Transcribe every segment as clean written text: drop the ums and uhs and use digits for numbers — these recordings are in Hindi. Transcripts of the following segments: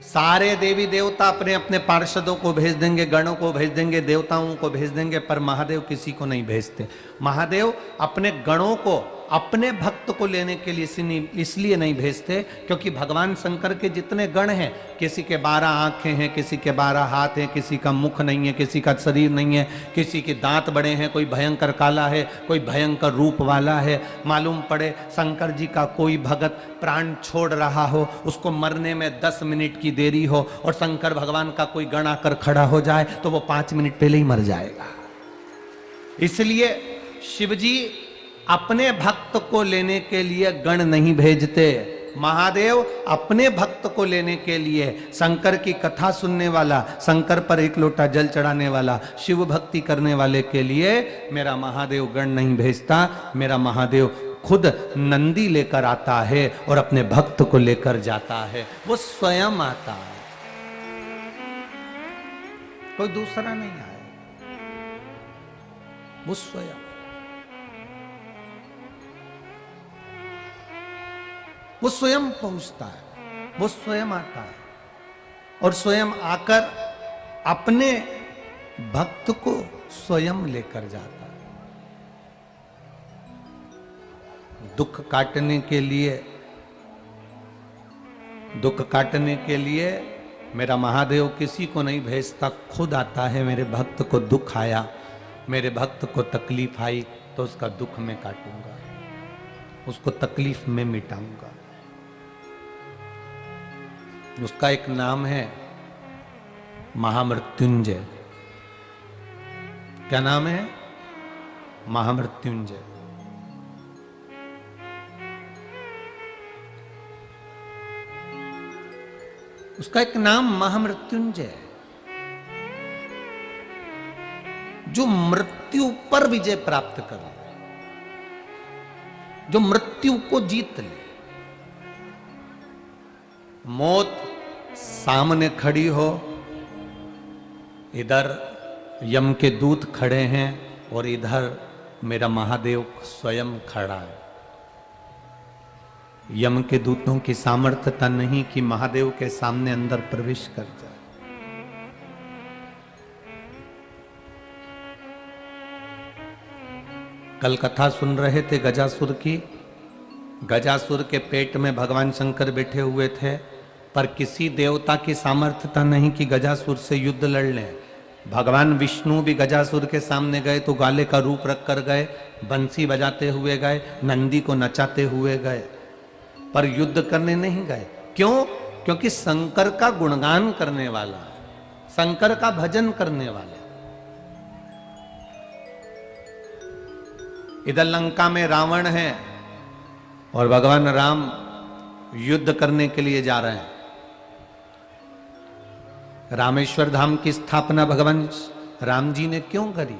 सारे देवी देवता अपने अपने पार्षदों को भेज देंगे, गणों को भेज देंगे, देवताओं को भेज देंगे, पर महादेव किसी को नहीं भेजते। महादेव अपने गणों को, अपने भक्त को लेने के लिए इसलिए नहीं भेजते क्योंकि भगवान शंकर के जितने गण हैं, किसी के 12 आंखें हैं, किसी के 12 हाथ हैं, किसी का मुख नहीं है, किसी का शरीर नहीं है, किसी के दांत बड़े हैं, कोई भयंकर काला है, कोई भयंकर रूप वाला है। मालूम पड़े शंकर जी का कोई भगत प्राण छोड़ रहा हो, उसको मरने में 10 मिनट की देरी हो और शंकर भगवान का कोई गण आकर खड़ा हो जाए तो वो 5 मिनट पहले ही मर जाएगा। इसलिए शिवजी अपने भक्त को लेने के लिए गण नहीं भेजते। महादेव अपने भक्त को लेने के लिए, शंकर की कथा सुनने वाला, शंकर पर 1 लोटा जल चढ़ाने वाला, शिव भक्ति करने वाले के लिए मेरा महादेव गण नहीं भेजता। मेरा महादेव खुद नंदी लेकर आता है और अपने भक्त को लेकर जाता है। वो स्वयं आता है, कोई दूसरा नहीं आया, वो स्वयं। वो स्वयं पहुंचता है, वो स्वयं आता है और स्वयं आकर अपने भक्त को स्वयं लेकर जाता है। दुख काटने के लिए, दुख काटने के लिए मेरा महादेव किसी को नहीं भेजता, खुद आता है। मेरे भक्त को दुख आया, मेरे भक्त को तकलीफ आई तो उसका दुख मैं काटूंगा, उसको तकलीफ में मिटाऊंगा। उसका एक नाम है महामृत्युंजय। क्या नाम है? महामृत्युंजय। उसका एक नाम महामृत्युंजय, जो मृत्यु पर विजय प्राप्त करे, जो मृत्यु को जीत ले। मौत सामने खड़ी हो, इधर यम के दूत खड़े हैं और इधर मेरा महादेव स्वयं खड़ा है। यम के दूतों की सामर्थ्यता नहीं कि महादेव के सामने अंदर प्रवेश कर जाए। कल कथा सुन रहे थे गजासुर की। गजासुर के पेट में भगवान शंकर बैठे हुए थे, पर किसी देवता की सामर्थ्यता नहीं कि गजासुर से युद्ध लड़ लें। भगवान विष्णु भी गजासुर के सामने गए तो गाले का रूप रख कर गए, बंसी बजाते हुए गए, नंदी को नचाते हुए गए, पर युद्ध करने नहीं गए। क्यों? क्योंकि शंकर का गुणगान करने वाला, शंकर का भजन करने वाला। इधर लंका में रावण है और भगवान राम युद्ध करने के लिए जा रहे हैं। रामेश्वर धाम की स्थापना भगवान राम जी ने क्यों करी?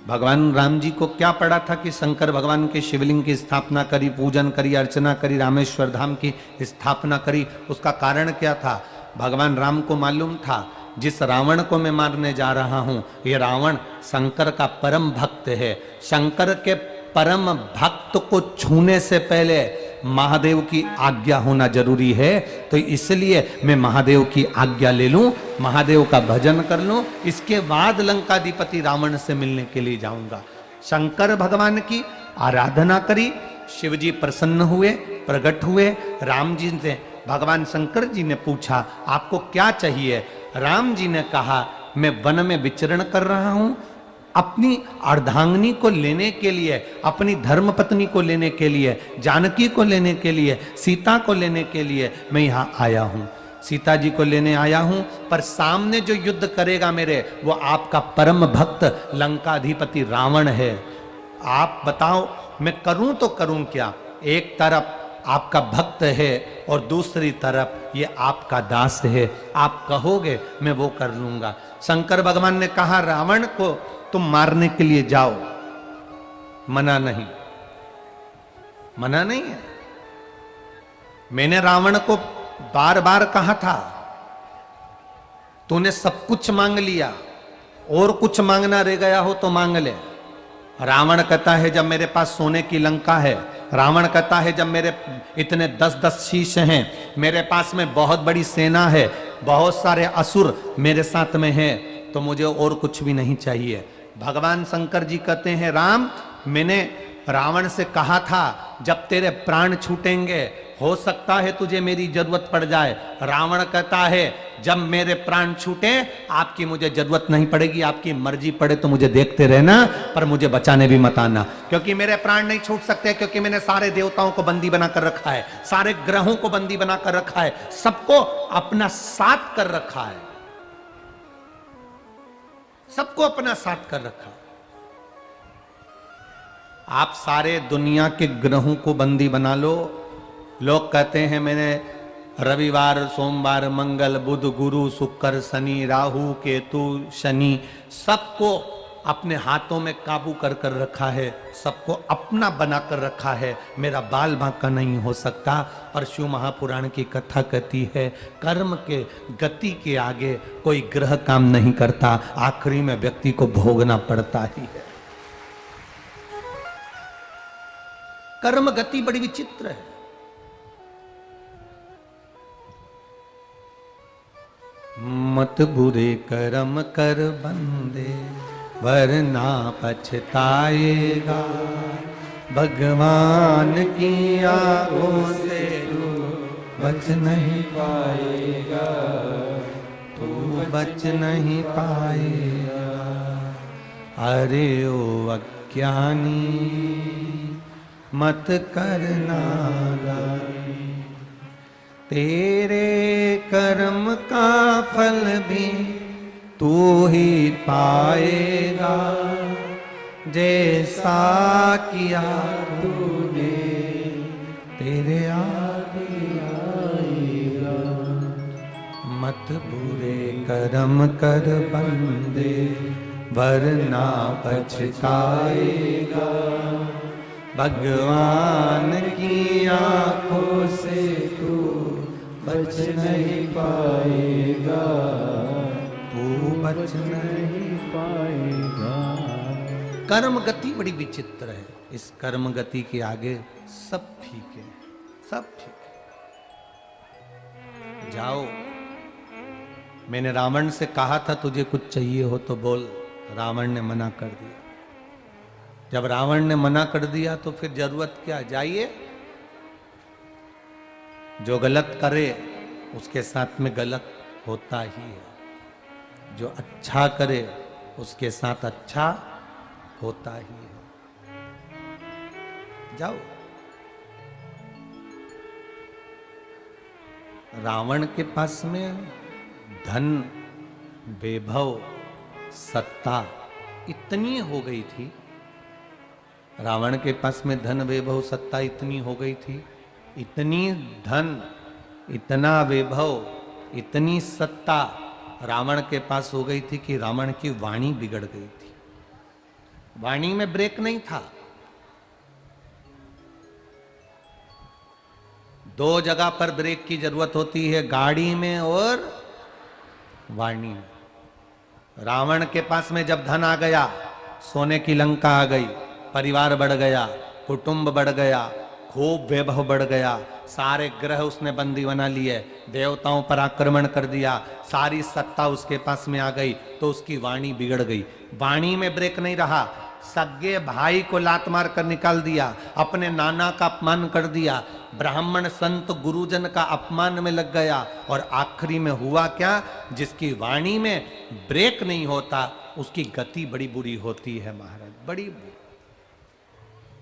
भगवान राम जी को क्या पड़ा था कि शंकर भगवान के शिवलिंग की स्थापना करी, पूजन करी, अर्चना करी, रामेश्वर धाम की स्थापना करी? उसका कारण क्या था? भगवान राम को मालूम था जिस रावण को मैं मारने जा रहा हूं, ये रावण शंकर का परम भक्त है। शंकर के परम भक्त को छूने से पहले महादेव की आज्ञा होना जरूरी है। तो इसलिए मैं महादेव की आज्ञा ले लूं, महादेव का भजन कर लूं, इसके बाद लंकाधिपति रावण से मिलने के लिए जाऊंगा। शंकर भगवान की आराधना करी, शिवजी प्रसन्न हुए, प्रकट हुए। राम जी से भगवान शंकर जी ने पूछा आपको क्या चाहिए? राम जी ने कहा मैं वन में विचरण कर रहा हूं, अपनी अर्धांगिनी को लेने के लिए, अपनी धर्म पत्नी को लेने के लिए, जानकी को लेने के लिए, सीता को लेने के लिए मैं यहाँ आया हूँ। सीता जी को लेने आया हूँ, पर सामने जो युद्ध करेगा मेरे, वो आपका परम भक्त लंकाधिपति रावण है। आप बताओ मैं करूं तो करूं क्या? एक तरफ आपका भक्त है और दूसरी तरफ ये आपका दास है, आप कहोगे मैं वो कर लूंगा। शंकर भगवान ने कहा रावण को तुम मारने के लिए जाओ, मना नहीं, मना नहीं है। मैंने रावण को बार बार कहा था तूने सब कुछ मांग लिया, और कुछ मांगना रह गया हो तो मांग ले। रावण कहता है जब मेरे पास सोने की लंका है, रावण कहता है जब मेरे इतने 10-10 शीश हैं, मेरे पास में बहुत बड़ी सेना है, बहुत सारे असुर मेरे साथ में हैं, तो मुझे और कुछ भी नहीं चाहिए। भगवान शंकर जी कहते हैं राम, मैंने रावण से कहा था जब तेरे प्राण छूटेंगे हो सकता है तुझे मेरी जरूरत पड़ जाए। रावण कहता है जब मेरे प्राण छूटे आपकी मुझे जरूरत नहीं पड़ेगी, आपकी मर्जी पड़े तो मुझे देखते रहना, पर मुझे बचाने भी मत आना, क्योंकि मेरे प्राण नहीं छूट सकते, क्योंकि मैंने सारे देवताओं को बंदी बनाकर रखा है, सारे ग्रहों को बंदी बनाकर रखा है, सबको अपना साथ कर रखा है, सबको अपना साथ कर रखा है। आप सारे दुनिया के ग्रहों को बंदी बना लो। लोग कहते हैं मैंने रविवार, सोमवार, मंगल, बुध, गुरु, शुक्र, शनि, राहु, केतु, शनि सबको अपने हाथों में काबू कर कर रखा है, सबको अपना बना कर रखा है, मेरा बाल बांका नहीं हो सकता। और शिव महापुराण की कथा कहती है कर्म के गति के आगे कोई ग्रह काम नहीं करता, आखिरी में व्यक्ति को भोगना पड़ता ही है। कर्म गति बड़ी विचित्र है। मत बुरे कर्म कर बंदे वरना पछताएगा, भगवान की आंखों से तू बच नहीं पाएगा, तू बच नहीं पाएगा। अरे ओ अज्ञानी मत करना नादानी, तेरे कर्म का फल भी तू ही पाएगा, जैसा किया तूने तेरे आगे आएगा। मत बुरे कर्म कर बंदे वरना पछताएगा, भगवान की आंखों से तू बच नहीं पाएगा, तू बच नहीं पाएगा। कर्म गति बड़ी विचित्र है, इस कर्म गति के आगे सब ठीक है, सब ठीक है। जाओ, मैंने रावण से कहा था तुझे कुछ चाहिए हो तो बोल, रावण ने मना कर दिया। जब रावण ने मना कर दिया तो फिर जरूरत क्या, जाइए। जो गलत करे उसके साथ में गलत होता ही है, जो अच्छा करे उसके साथ अच्छा होता ही है। जाओ। रावण के पास में धन, वैभव, सत्ता इतनी हो गई थी, रावण के पास में धन, वैभव, सत्ता इतनी हो गई थी, इतनी धन, इतना वैभव, इतनी सत्ता रावण के पास हो गई थी कि रावण की वाणी बिगड़ गई थी। वाणी में ब्रेक नहीं था। दो जगह पर ब्रेक की जरूरत होती है, गाड़ी में और वाणी में। रावण के पास में जब धन आ गया, सोने की लंका आ गई, परिवार बढ़ गया, कुटुंब बढ़ गया, खूब वैभव बढ़ गया, सारे ग्रह उसने बंदी बना लिए, देवताओं पर आक्रमण कर दिया, सारी सत्ता उसके पास में आ गई, तो उसकी वाणी बिगड़ गई। वाणी में ब्रेक नहीं रहा, सगे भाई को लात मार कर निकाल दिया, अपने नाना का अपमान कर दिया, ब्राह्मण संत गुरुजन का अपमान में लग गया, और आखिरी में हुआ क्या, जिसकी वाणी में ब्रेक नहीं होता उसकी गति बड़ी बुरी होती है महाराज, बड़ी बुरी।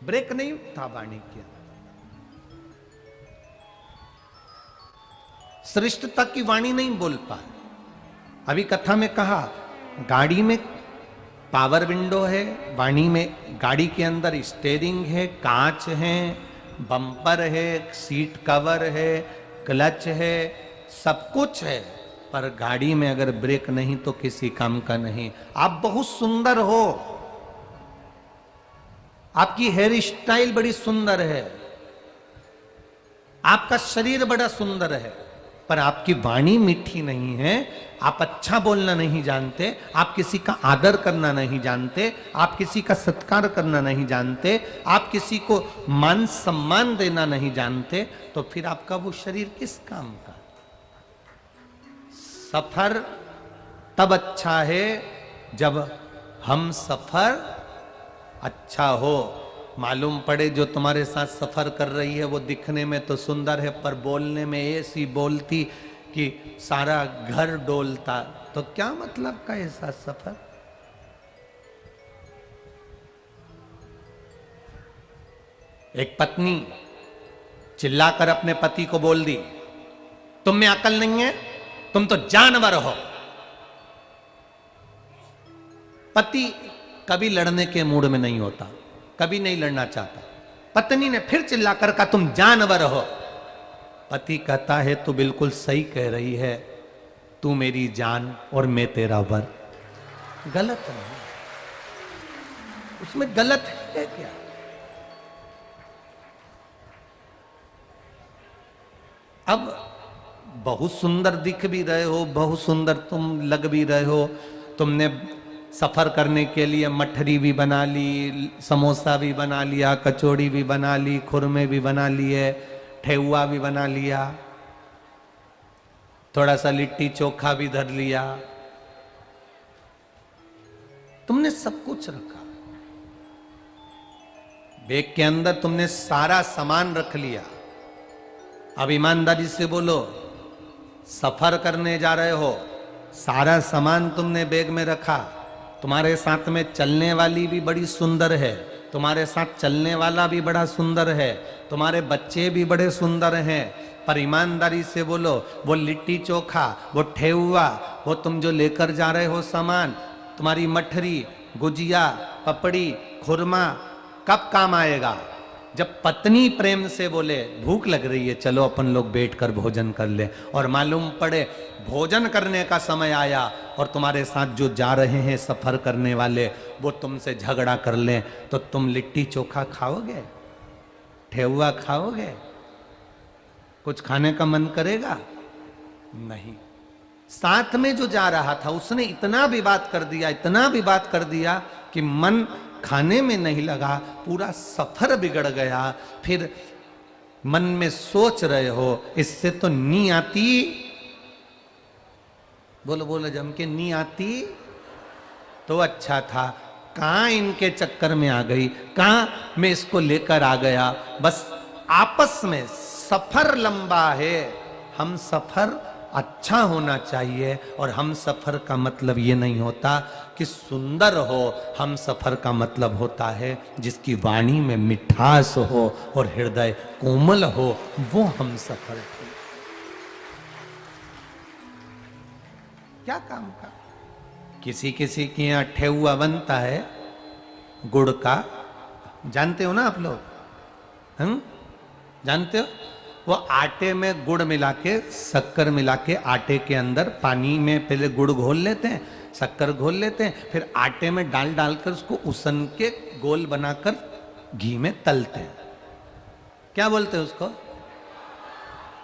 ब्रेक नहीं था वाणी के, श्रेष्ठता की वाणी नहीं बोल पाए। अभी कथा में कहा गाड़ी में पावर विंडो है, वाणी में गाड़ी के अंदर स्टीयरिंग है, कांच है, बम्पर है, सीट कवर है, क्लच है, सब कुछ है, पर गाड़ी में अगर ब्रेक नहीं तो किसी काम का नहीं। आप बहुत सुंदर हो, आपकी हेयर स्टाइल बड़ी सुंदर है, आपका शरीर बड़ा सुंदर है, पर आपकी वाणी मीठी नहीं है, आप अच्छा बोलना नहीं जानते, आप किसी का आदर करना नहीं जानते, आप किसी का सत्कार करना नहीं जानते, आप किसी को मान सम्मान देना नहीं जानते, तो फिर आपका वो शरीर किस काम का? सफर तब अच्छा है जब हम सफर अच्छा हो। मालूम पड़े जो तुम्हारे साथ सफर कर रही है वो दिखने में तो सुंदर है पर बोलने में ऐसी बोलती कि सारा घर डोलता, तो क्या मतलब का ऐसा सफर? एक पत्नी चिल्लाकर अपने पति को बोल दी, तुम में अकल नहीं है, तुम तो जानवर हो। पति कभी लड़ने के मूड में नहीं होता, कभी नहीं लड़ना चाहता। पत्नी ने फिर चिल्लाकर कहा, तुम जानवर हो। पति कहता है तू बिल्कुल सही कह रही है, तू मेरी जान और मैं तेरा वर। गलत नहीं, उसमें गलत है क्या? अब बहुत सुंदर दिख भी रहे हो, बहुत सुंदर तुम लग भी रहे हो, तुमने सफर करने के लिए मठरी भी बना ली, समोसा भी बना लिया, कचौड़ी भी बना ली, खुरमे भी बना लिए, ठेहुआ भी बना लिया, थोड़ा सा लिट्टी चोखा भी धर लिया, तुमने सब कुछ रखा। बैग के अंदर तुमने सारा सामान रख लिया। अब ईमानदारी से बोलो, सफर करने जा रहे हो, सारा सामान तुमने बैग में रखा, तुम्हारे साथ में चलने वाली भी बड़ी सुंदर है, तुम्हारे साथ चलने वाला भी बड़ा सुंदर है, तुम्हारे बच्चे भी बड़े सुंदर हैं, पर ईमानदारी से बोलो, वो लिट्टी चोखा, वो ठेहुआ, वो तुम जो लेकर जा रहे हो सामान, तुम्हारी मठरी, गुजिया, पपड़ी, खुरमा कब काम आएगा? जब पत्नी प्रेम से बोले भूख लग रही है, चलो अपन लोग बैठकर भोजन कर ले, और मालूम पड़े भोजन करने का समय आया और तुम्हारे साथ जो जा रहे हैं सफर करने वाले वो तुमसे झगड़ा कर लें, तो तुम लिट्टी चोखा खाओगे? ठेहुआ खाओगे? कुछ खाने का मन करेगा? नहीं। साथ में जो जा रहा था उसने इतना विवाद कर दिया, इतना विवाद कर दिया कि मन खाने में नहीं लगा, पूरा सफर बिगड़ गया। फिर मन में सोच रहे हो इससे तो नी आती, बोलो बोलो जम के, नी आती तो अच्छा था, कहां इनके चक्कर में आ गई, कहां मैं इसको लेकर आ गया। बस आपस में सफर लंबा है, हम सफर अच्छा होना चाहिए, और हम सफर का मतलब ये नहीं होता कि सुंदर हो, हम सफर का मतलब होता है जिसकी वाणी में मिठास हो और हृदय कोमल हो, वो हम सफर थे। क्या काम का? किसी किसी के यहाँ ठेहुआ बनता है गुड़ का, जानते हो ना आप लोग? जानते हो? वो आटे में गुड़ मिला के, शक्कर मिला के, आटे के अंदर पानी में पहले गुड़ घोल लेते हैं, शक्कर घोल लेते हैं, फिर आटे में डाल डालकर उसको उसन के गोल बनाकर घी में तलते हैं। क्या बोलते हैं उसको?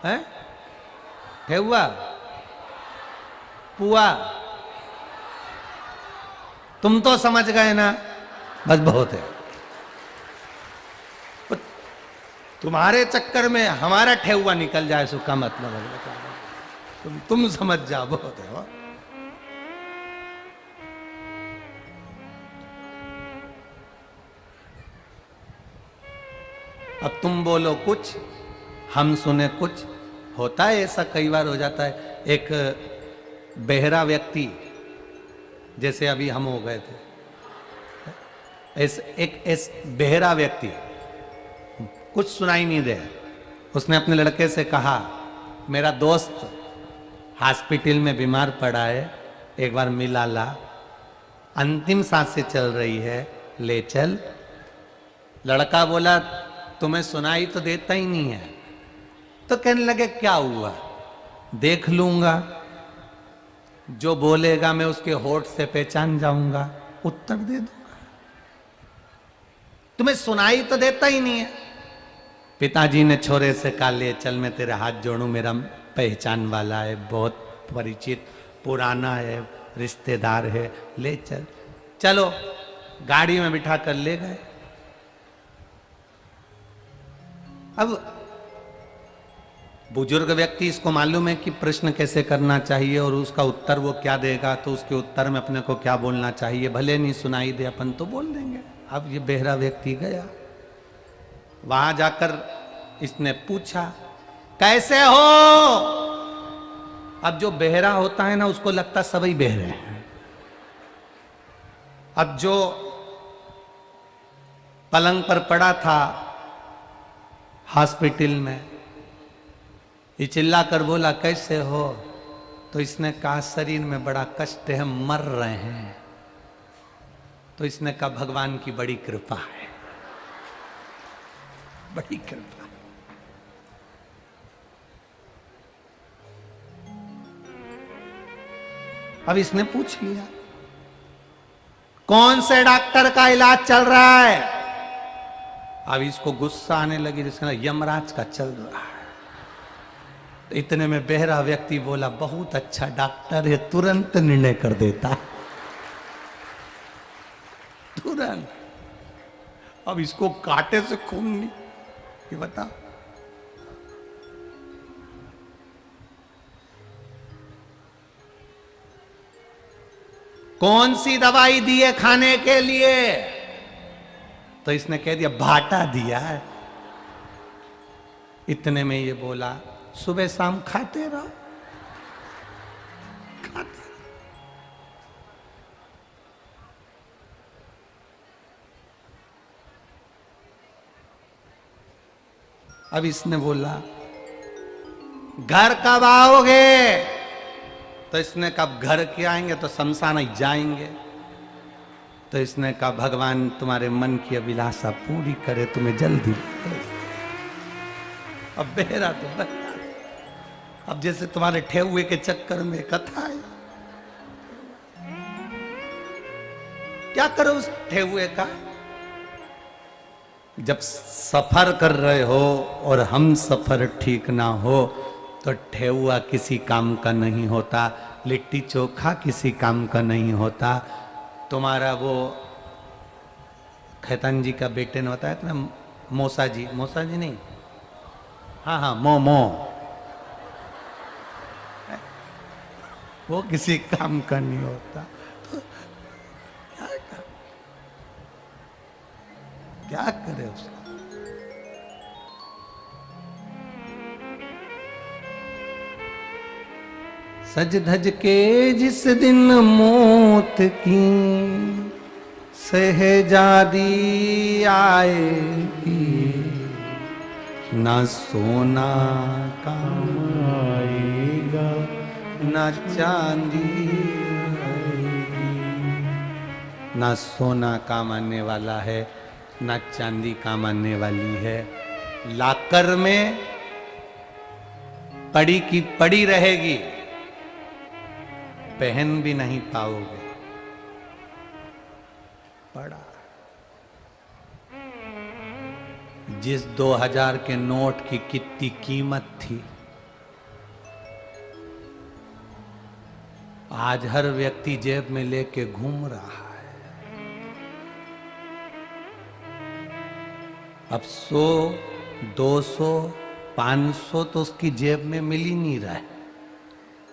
है ठेहुआ, पुआ? तुम तो समझ गए ना, बस बहुत है। तुम्हारे चक्कर में हमारा ठेहुआ निकल जाए सो का मतलब है, तुम समझ जाओ, बहुत है। अब तुम बोलो कुछ, हम सुने कुछ। होता है ऐसा, कई बार हो जाता है। एक बहरा व्यक्ति, जैसे अभी हम हो गए थे, एक बहरा व्यक्ति, कुछ सुनाई नहीं दे, उसने अपने लड़के से कहा, मेरा दोस्त हॉस्पिटल में बीमार पड़ा है, एक बार मिला ला, अंतिम सांसें चल रही है, ले चल। लड़का बोला, तुम्हें सुनाई तो देता ही नहीं है। तो कहने लगे, क्या हुआ? देख लूंगा, जो बोलेगा मैं उसके होठ से पहचान जाऊंगा, उत्तर दे दूंगा। तुम्हें सुनाई तो देता ही नहीं है। पिताजी ने छोरे से कहा, ले चल, मैं तेरे हाथ जोड़ूं, मेरा पहचान वाला है, बहुत परिचित, पुराना है, रिश्तेदार है, ले चल। चलो गाड़ी में बिठा कर ले गए। अब बुजुर्ग व्यक्ति, इसको मालूम है कि प्रश्न कैसे करना चाहिए और उसका उत्तर वो क्या देगा, तो उसके उत्तर में अपने को क्या बोलना चाहिए, भले नहीं सुनाई दे अपन तो बोल देंगे। अब ये बहरा व्यक्ति गया, वहां जाकर इसने पूछा कैसे हो। अब जो बहरा होता है ना, उसको लगता सभी बहरे हैं। अब जो पलंग पर पड़ा था हॉस्पिटल में, ये चिल्ला कर बोला कैसे हो, तो इसने कहा शरीर में बड़ा कष्ट है, मर रहे हैं। तो इसने कहा भगवान की बड़ी कृपा है, बड़ी कृपा। अब इसने पूछ लिया कौन से डॉक्टर का इलाज चल रहा है। अब इसको गुस्सा आने लगी, जिसका यमराज का चल रहा है। तो इतने में बहरा व्यक्ति बोला बहुत अच्छा डॉक्टर है, तुरंत निर्णय कर देता, तुरंत। अब इसको कांटे से खून नहीं, ये बता कौन सी दवाई दी है खाने के लिए। तो इसने कह दिया भाटा दिया है। इतने में ये बोला सुबह शाम खाते रहो, खाते। अब इसने बोला घर कब आओगे। तो इसने कहा घर के आएंगे तो शमशान जाएंगे। तो इसने कहा भगवान तुम्हारे मन की अभिलाषा पूरी करे, तुम्हें जल्दी। अब बहरा तो बहरा, अब जैसे तुम्हारे ठेहुए के चक्कर में कथा है, क्या करो उस ठेहुए का। जब सफर कर रहे हो और हम सफर ठीक ना हो तो ठेहुआ किसी काम का नहीं होता, लिट्टी चोखा किसी काम का नहीं होता। तुम्हारा वो खैतान जी का बेटे ने बताया था ना, मौसा जी नहीं, हाँ मोमो, वो किसी काम का नहीं होता। तो क्या करे उसका। सज धज के जिस दिन मौत की सहजादी आएगी, ना सोना काम आएगा ना चांदी आएगी। ना सोना काम आने वाला है ना चांदी काम आने वाली है। लाकर में पड़ी की पड़ी रहेगी, पहन भी नहीं पाओगे। पड़ा जिस 2000 के नोट की कितनी कीमत थी, आज हर व्यक्ति जेब में लेके घूम रहा है। अब 100, 200, 500 तो उसकी जेब में मिल ही नहीं रहा है।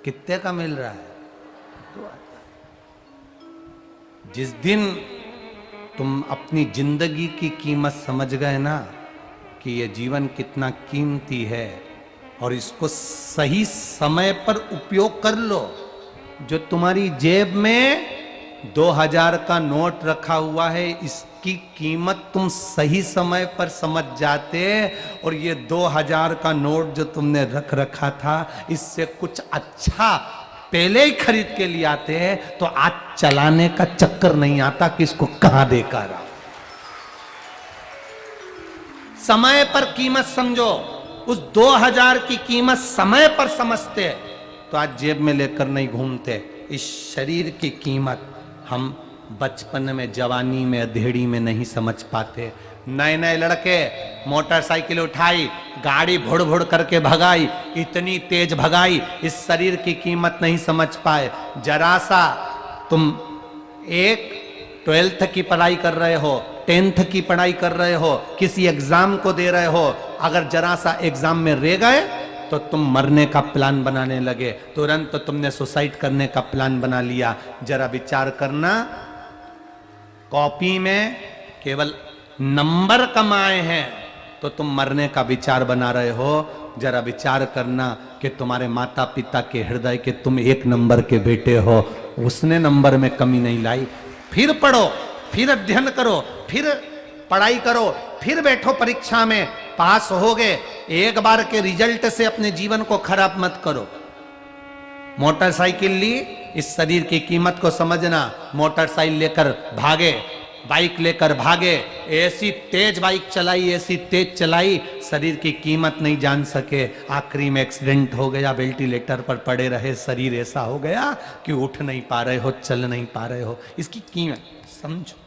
कितने का मिल रहा है? जिस दिन तुम अपनी जिंदगी की कीमत समझ गए ना कि ये जीवन कितना कीमती है और इसको सही समय पर उपयोग कर लो। जो तुम्हारी जेब में 2000 का नोट रखा हुआ है, इसकी कीमत तुम सही समय पर समझ जाते और ये 2000 का नोट जो तुमने रख रखा था, इससे कुछ अच्छा पहले ही खरीद के लिए आते हैं तो आज चलाने का चक्कर नहीं आता कि इसको कहां देकर आओ। समय पर कीमत समझो। उस 2000 की कीमत समय पर समझते तो आज जेब में लेकर नहीं घूमते। इस शरीर की कीमत हम बचपन में, जवानी में, अधेड़ी में नहीं समझ पाते। नए नए लड़के मोटरसाइकिल उठाई, गाड़ी भुड़ भुड़ करके भगाई, इतनी तेज भगाई, इस शरीर की कीमत नहीं समझ पाए। जरा सा तुम एक 12th की पढ़ाई कर रहे हो, 10th की पढ़ाई कर रहे हो, किसी एग्जाम को दे रहे हो, अगर जरा सा एग्जाम में रह गए तो तुम मरने का प्लान बनाने लगे, तुरंत तो तुमने सुसाइड करने का प्लान बना लिया। जरा विचार करना, कॉपी में केवल नंबर कमाए हैं तो तुम मरने का विचार बना रहे हो। जरा विचार करना कि तुम्हारे माता पिता के हृदय के तुम 1 नंबर के बेटे हो, उसने नंबर में कमी नहीं लाई। फिर पढ़ो, फिर अध्ययन करो, फिर पढ़ाई करो, फिर बैठो परीक्षा में, पास हो गए। एक बार के रिजल्ट से अपने जीवन को खराब मत करो। मोटरसाइकिल ली, इस शरीर की कीमत को समझना। मोटरसाइकिल लेकर भागे, बाइक लेकर भागे, ऐसी तेज बाइक चलाई, ऐसी तेज चलाई, शरीर की कीमत नहीं जान सके। आखिरी में एक्सीडेंट हो गया, वेंटिलेटर पर पड़े रहे, शरीर ऐसा हो गया कि उठ नहीं पा रहे हो, चल नहीं पा रहे हो। इसकी कीमत समझो,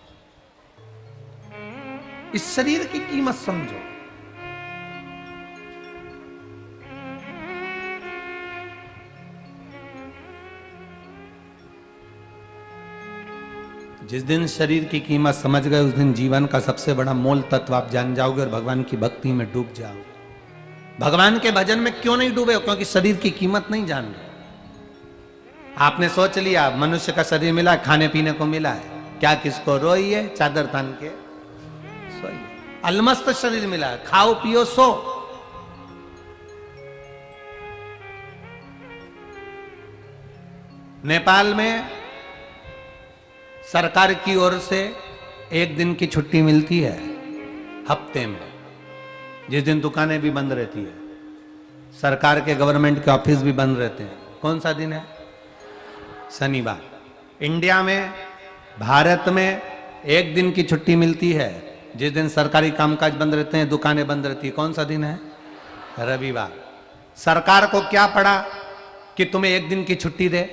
इस शरीर की कीमत समझो। जिस दिन शरीर की कीमत समझ गए, उस दिन जीवन का सबसे बड़ा मोल तत्व आप जान जाओगे और भगवान की भक्ति में डूब जाओगे। भगवान के भजन में क्यों नहीं डूबे हो? क्योंकि शरीर की कीमत नहीं जान रहे। आपने सोच लिया मनुष्य का शरीर मिला, खाने पीने को मिला है, क्या किसको रोइए, चादर तान के सोइए। अलमस्त शरीर मिला, खाओ पियो सो। नेपाल में सरकार की ओर से 1 दिन की छुट्टी मिलती है हफ्ते में, जिस दिन दुकानें भी बंद रहती है, सरकार के गवर्नमेंट के ऑफिस भी बंद रहते हैं। कौन सा दिन है? शनिवार। इंडिया में, भारत में 1 दिन की छुट्टी मिलती है, जिस दिन सरकारी कामकाज बंद रहते हैं, दुकानें बंद रहती है। कौन सा दिन है? रविवार। सरकार को क्या पड़ा कि तुम्हें 1 दिन की छुट्टी दे?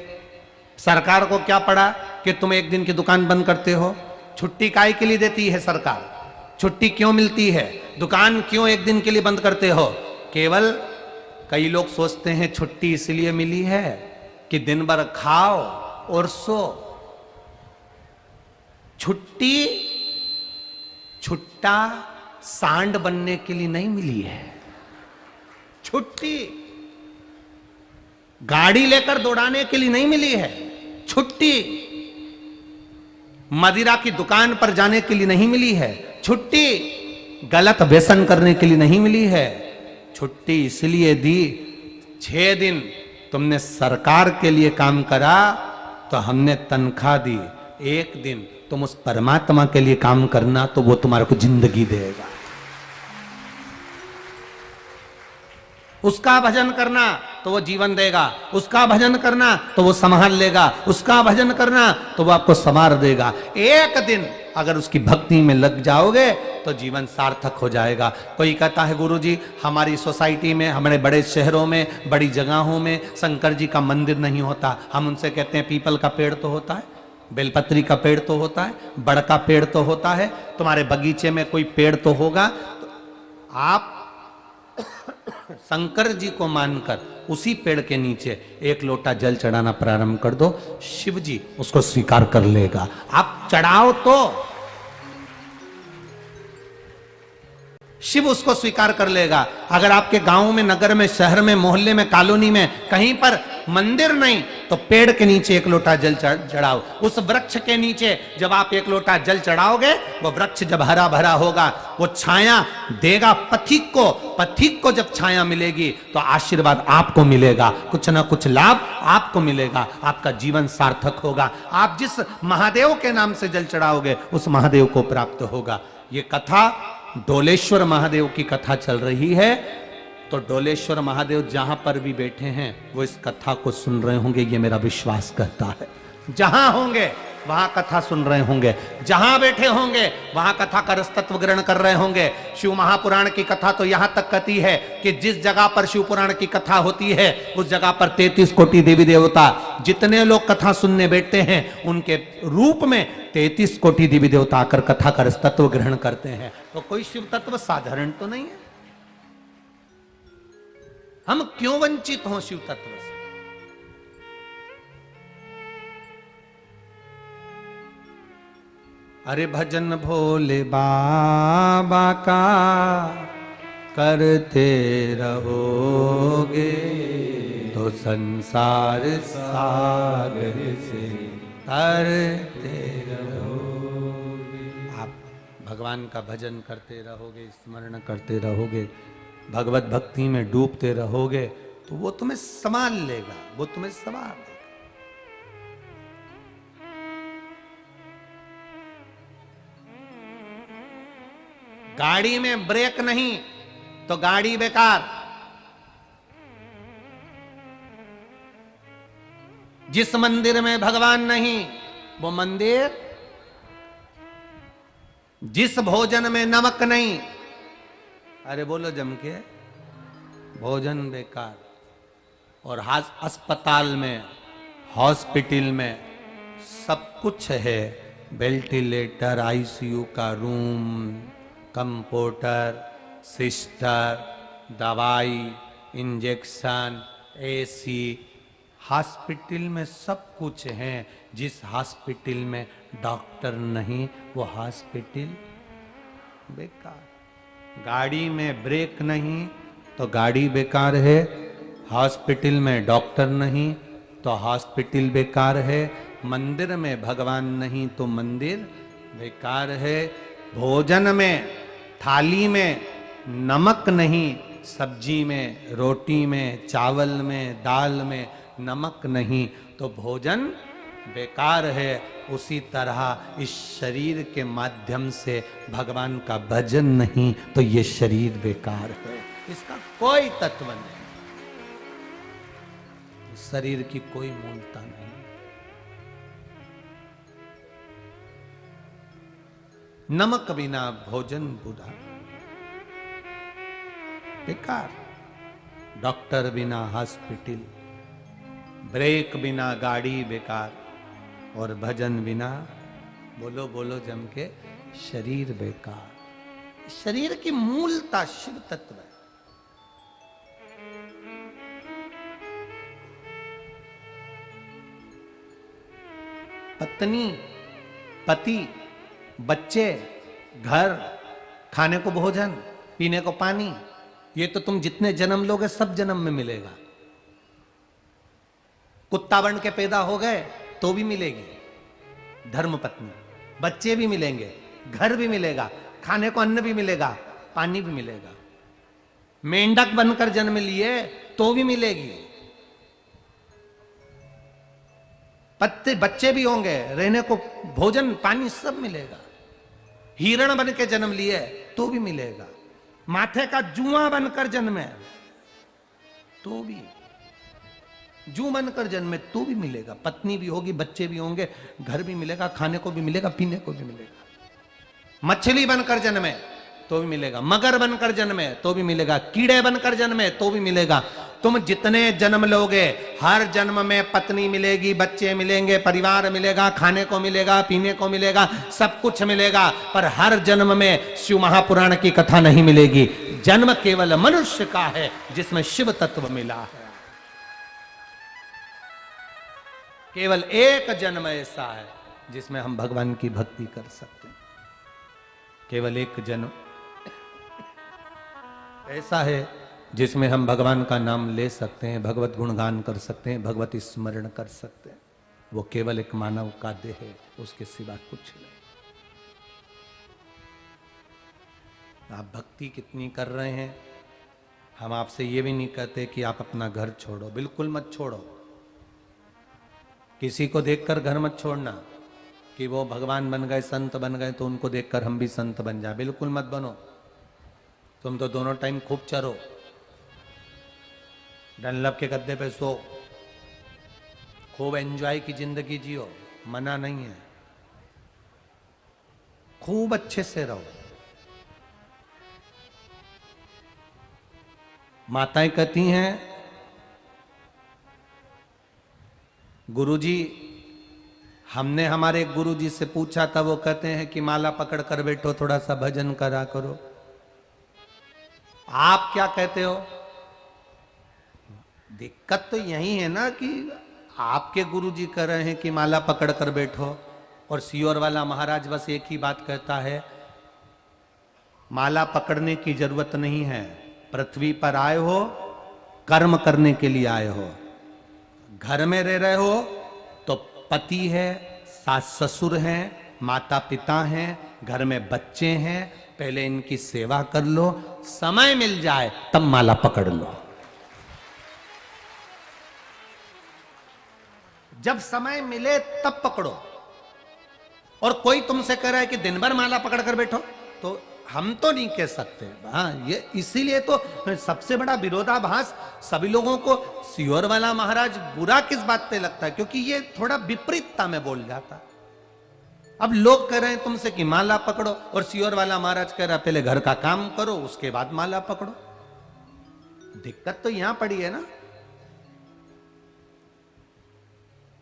सरकार को क्या पड़ा कि तुम 1 दिन की दुकान बंद करते हो? छुट्टी काहे के लिए देती है सरकार? छुट्टी क्यों मिलती है? दुकान क्यों 1 दिन के लिए बंद करते हो? केवल कई लोग सोचते हैं छुट्टी इसलिए मिली है कि दिन भर खाओ और सो। छुट्टी छुट्टा सांड बनने के लिए नहीं मिली है। छुट्टी गाड़ी लेकर दौड़ाने के लिए नहीं मिली है। छुट्टी मदिरा की दुकान पर जाने के लिए नहीं मिली है। छुट्टी गलत व्यसन करने के लिए नहीं मिली है। छुट्टी इसलिए दी, 6 दिन तुमने सरकार के लिए काम करा तो हमने तनख्वाह दी। 1 दिन तुम उस परमात्मा के लिए काम करना तो वो तुम्हारे को जिंदगी देगा। उसका भजन करना तो वो जीवन देगा, उसका भजन करना तो वो संभाल लेगा, उसका भजन करना तो वो आपको संवार देगा। 1 दिन अगर उसकी भक्ति में लग जाओगे तो जीवन सार्थक हो जाएगा। कोई कहता है गुरुजी हमारी सोसाइटी में, हमारे बड़े शहरों में, बड़ी जगहों में शंकर जी का मंदिर नहीं होता। हम उनसे कहते हैं पीपल का पेड़ तो होता है, बेलपत्री का पेड़ तो होता है, बड़ का पेड़ तो होता है, तुम्हारे बगीचे में कोई पेड़ तो होगा। तो आप शंकर जी को मानकर उसी पेड़ के नीचे 1 लोटा जल चढ़ाना प्रारंभ कर दो, शिव जी उसको स्वीकार कर लेगा। आप चढ़ाओ तो शिव उसको स्वीकार कर लेगा। अगर आपके गांव में, नगर में, शहर में, मोहल्ले में, कॉलोनी में कहीं पर मंदिर नहीं तो पेड़ के नीचे 1 लोटा जल चढ़ाओ। उस वृक्ष के नीचे जब आप 1 लोटा जल चढ़ाओगे, वो वृक्ष जब हरा भरा होगा, वो छाया देगा पथिक को। पथिक को जब छाया मिलेगी तो आशीर्वाद आपको मिलेगा, कुछ ना कुछ लाभ आपको मिलेगा, आपका जीवन सार्थक होगा। आप जिस महादेव के नाम से जल चढ़ाओगे उस महादेव को प्राप्त होगा। ये कथा डोलेश्वर महादेव की कथा चल रही है, तो डोलेश्वर महादेव जहां पर भी बैठे हैं वो इस कथा को सुन रहे होंगे, ये मेरा विश्वास करता है। जहां होंगे वहां कथा सुन रहे होंगे, जहां बैठे होंगे वहां कथा का रस तत्व ग्रहण कर रहे होंगे। शिव महापुराण की कथा तो यहां तक कहती है कि जिस जगह पर शिव पुराण की कथा होती है उस जगह पर 33 कोटि देवी देवता, जितने लोग कथा सुनने बैठते हैं उनके रूप में 33 कोटि देवी देवता आकर कथा का रस तत्व ग्रहण करते हैं। तो कोई शिव तत्व साधारण तो नहीं है। हम क्यों वंचित हों शिव तत्व से? अरे भजन भोले बाबा का करते रहोगे तो संसार सागर से तरते रहोगे। आप भगवान का भजन करते रहोगे, स्मरण करते रहोगे, भगवत भक्ति में डूबते रहोगे तो वो तुम्हें संभाल लेगा, वो तुम्हें संभाल लेगा। गाड़ी में ब्रेक नहीं तो गाड़ी बेकार। जिस मंदिर में भगवान नहीं वो मंदिर, जिस भोजन में नमक नहीं, अरे बोलो जम के, भोजन बेकार। और अस्पताल में, हॉस्पिटल में सब कुछ है, वेंटिलेटर, आईसीयू का रूम, कंप्यूटर, सिस्टर, दवाई, इंजेक्शन, एसी, हॉस्पिटल में सब कुछ है। जिस हॉस्पिटल में डॉक्टर नहीं वो हॉस्पिटल बेकार। गाड़ी में ब्रेक नहीं तो गाड़ी बेकार है, हॉस्पिटल में डॉक्टर नहीं तो हॉस्पिटल बेकार है, मंदिर में भगवान नहीं तो मंदिर बेकार है, भोजन में, थाली में नमक नहीं, सब्जी में, रोटी में, चावल में, दाल में नमक नहीं तो भोजन बेकार है। उसी तरह इस शरीर के माध्यम से भगवान का भजन नहीं तो ये शरीर बेकार है, इसका कोई तत्व नहीं, शरीर की कोई मूलता नहीं। नमक बिना भोजन बुरा, बेकार। डॉक्टर बिना हॉस्पिटल, ब्रेक बिना गाड़ी बेकार, और भजन बिना, बोलो बोलो जम के, शरीर बेकार। शरीर की मूलता शिव तत्व है। पत्नी, पति, बच्चे, घर, खाने को भोजन, पीने को पानी, ये तो तुम जितने जन्म लोगे सब जन्म में मिलेगा। कुत्ता बन के पैदा हो गए तो भी मिलेगी धर्म पत्नी, बच्चे भी मिलेंगे, घर भी मिलेगा, खाने को अन्न भी मिलेगा, पानी भी मिलेगा। मेंढक बनकर जन्म लिए तो भी मिलेगी, पत्ते बच्चे भी होंगे, रहने को भोजन पानी सब मिलेगा। हिरण बन के जन्म लिए तो भी मिलेगा, माथे का जुआ बनकर जन्मे तो भी, जू बनकर जन्मे तो भी मिलेगा। पत्नी भी होगी, बच्चे भी होंगे, घर भी मिलेगा, खाने को भी मिलेगा, पीने को भी मिलेगा। मछली बनकर जन्मे तो भी मिलेगा, मगर बनकर जन्मे तो भी मिलेगा, कीड़े बनकर जन्मे तो भी मिलेगा। तुम जितने जन्म लोगे हर जन्म में पत्नी मिलेगी, बच्चे मिलेंगे, परिवार मिलेगा, खाने को मिलेगा, पीने को मिलेगा, सब कुछ मिलेगा, पर हर जन्म में शिव महापुराण की कथा नहीं मिलेगी। जन्म केवल मनुष्य का है जिसमें शिव तत्व मिला है। केवल एक जन्म ऐसा है जिसमें हम भगवान की भक्ति कर सकते हैं। केवल एक जन्म ऐसा है जिसमें हम भगवान का नाम ले सकते हैं, भगवत गुणगान कर सकते हैं, भगवत स्मरण कर सकते हैं। वो केवल एक मानव का देह है, उसके सिवा कुछ नहीं। आप भक्ति कितनी कर रहे हैं, हम आपसे ये भी नहीं कहते कि आप अपना घर छोड़ो, बिल्कुल मत छोड़ो। किसी को देखकर घर मत छोड़ना कि वो भगवान बन गए, संत बन गए तो उनको देखकर हम भी संत बन जाए, बिल्कुल मत बनो। तुम तो दोनों टाइम खूब चरो, डनलप के गद्दे पे सो, खूब एंजॉय की जिंदगी जियो, मना नहीं है, खूब अच्छे से रहो। माताएं कहती हैं, गुरुजी, हमने हमारे गुरुजी से पूछा था, वो कहते हैं कि माला पकड़ कर बैठो, थोड़ा सा भजन करा करो। आप क्या कहते हो? दिक्कत तो यही है ना कि आपके गुरुजी कह रहे हैं कि माला पकड़ कर बैठो, और सियोर वाला महाराज बस एक ही बात कहता है, माला पकड़ने की जरूरत नहीं है, पृथ्वी पर आए हो कर्म करने के लिए आए हो। घर में रह रहे हो तो पति है, सास ससुर हैं, माता पिता हैं, घर में बच्चे हैं, पहले इनकी सेवा कर लो, समय मिल जाए तब माला पकड़ लो। जब समय मिले तब पकड़ो। और कोई तुमसे कह रहा है कि दिन भर माला पकड़ कर बैठो, तो हम तो नहीं कह सकते। हाँ, ये इसीलिए तो सबसे बड़ा विरोधाभास सभी लोगों को सियोर वाला महाराज बुरा किस बात पे लगता है, क्योंकि ये थोड़ा विपरीतता में बोल जाता। अब लोग कह रहे हैं तुमसे कि माला पकड़ो, और सियोर वाला महाराज कह रहा है पहले घर का काम करो उसके बाद माला पकड़ो। दिक्कत तो यहां पड़ी है ना।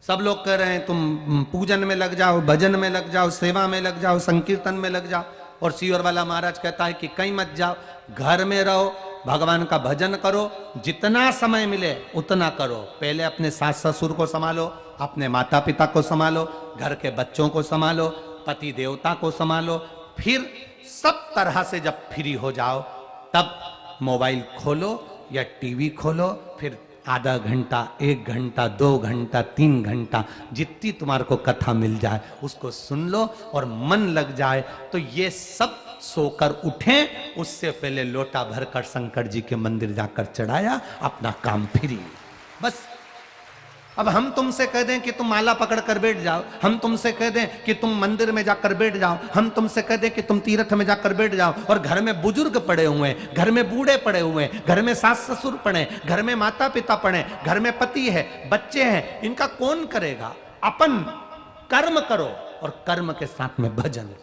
सब लोग कह रहे हैं तुम पूजन में लग जाओ, भजन में लग जाओ, सेवा में लग जाओ, संकीर्तन में लग जाओ, और सियोर वाला महाराज कहता है कि कहीं मत जाओ, घर में रहो, भगवान का भजन करो, जितना समय मिले उतना करो। पहले अपने सास ससुर को संभालो, अपने माता पिता को संभालो, घर के बच्चों को संभालो, पति देवता को संभालो, फिर सब तरह से जब फ्री हो जाओ तब मोबाइल खोलो या टीवी खोलो, फिर आधा घंटा, 1 घंटा, 2 घंटा, 3 घंटा, जितनी तुम्हारे को कथा मिल जाए उसको सुन लो, और मन लग जाए तो ये सब सोकर उठें, उससे पहले लोटा भरकर शंकर जी के मंदिर जाकर चढ़ाया, अपना काम फ्री। बस अब हम तुमसे कह दें कि तुम माला पकड़ कर बैठ जाओ, हम तुमसे कह दें कि तुम मंदिर में जाकर बैठ जाओ, हम तुमसे कह दें कि तुम तीर्थ में जाकर बैठ जाओ, और घर में बुजुर्ग पड़े हुए हैं, घर में बूढ़े पड़े हुए हैं, घर में सास ससुर पड़े, घर में माता पिता पड़े, घर में पति है, बच्चे हैं, इनका कौन करेगा? अपन कर्म करो और कर्म के साथ में भजन।